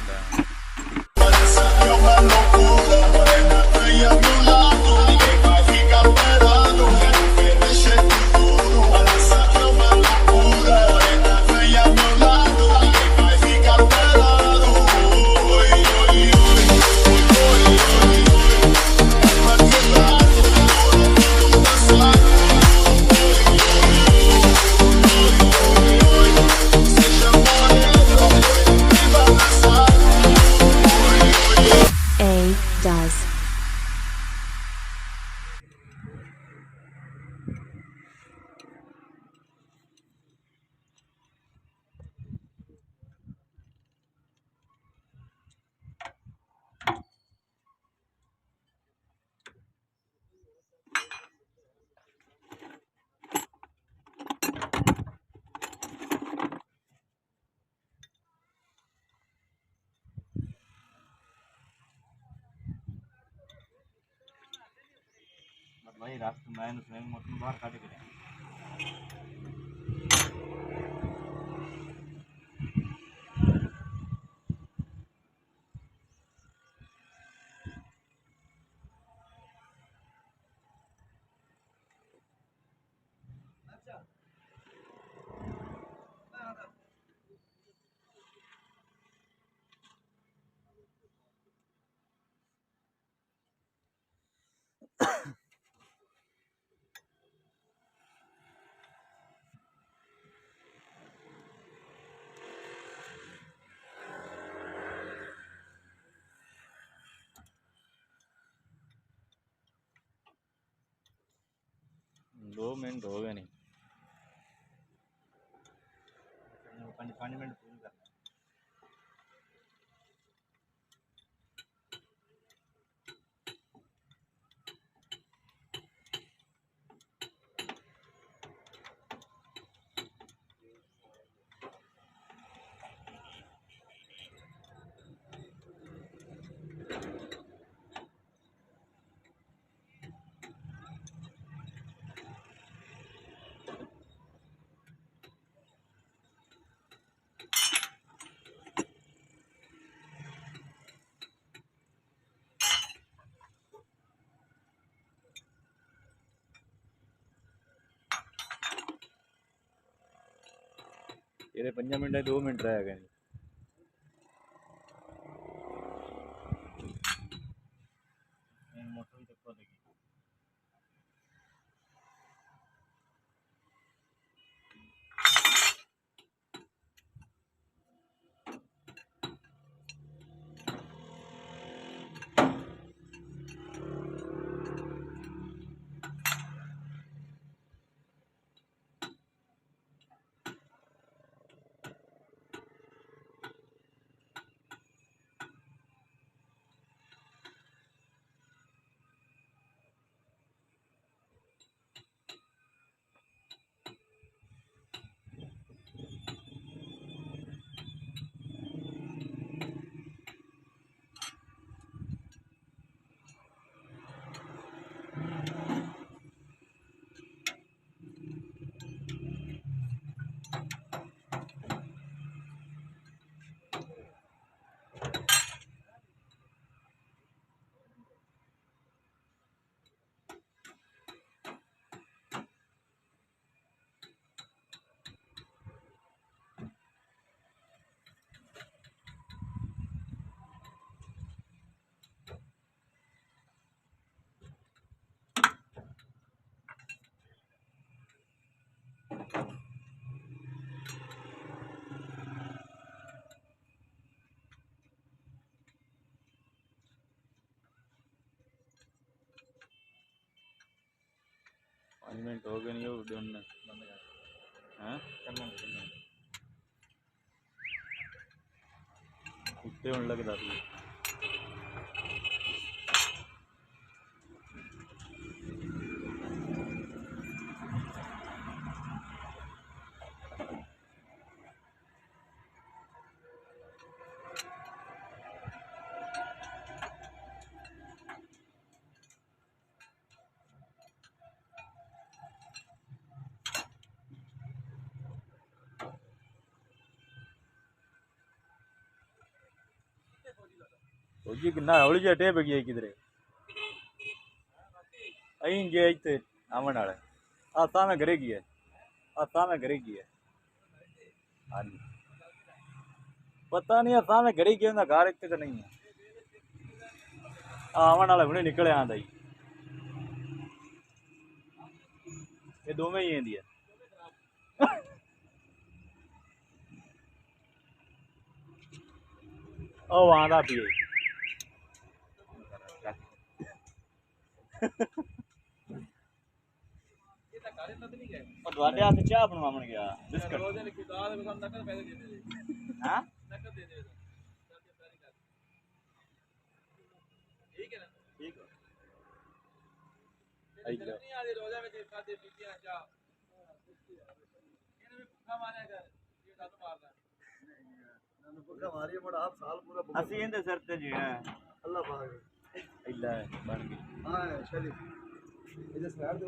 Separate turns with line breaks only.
ਹੁੰਦਾ।
does.
भाई रास्ते में स्वयं मौसम बाहर काटे के दो मिनट हो गए नहीं 5 मिनट पूरी करना ये 5 मिनट 2 मिनट रह गए मोटर तक देखिए मिनट हो गए नहीं हो वीडियो बंद कर हाँ कुत्ते होने लगे दादी जी किन्ना हौली जिहा टेप गया किधरे अं गया इतने आवन वाला आ सामने घरे की है आ सामने घरे की है हाँ जी पता नहीं सामने घरे की है घर इतने तो नहीं है आवन वाला हुणे निकले आंदा जी ये दोवें ही आंदी है ओ आंदा पिए ਤੁਹਾਡੇ ਹੱਥ ਚਾਹ ਬਣਵਾਉਣ ਗਿਆ ਬਿਸਕਟ ਹਾਂ ਠੀਕ ਹੈ ਨਾ ਠੀਕ ਹੈ ਆਈ ਜਾ ਨਹੀਂ ਆਦੇ ਰੋਜ਼ਾ ਵਿੱਚ ਖਾਦੇ ਪੀਤੀਆਂ ਚਾਹ ਇਹਨੇ ਵੀ ਭੁੱਖਾ ਮਾਰਿਆ ਕਰ ਇਹ ਗੱਲ ਮਾਰਦਾ ਨਾਨੂੰ ਭੁੱਖਾ ਮਾਰੀਏ ਬੜਾ ਆਪ ਸਾਲ ਪੂਰਾ ਅਸੀਂ ਇਹਦੇ ਸਿਰ ਤੇ ਜੀਣਾ ਅੱਲਾ ਪਾਕ ਇੱਲਾ ਬਣ ਗਈ ਹਾਂ ਚਲੀ ਇਹਦੇ ਸਾਈਡ ਤੇ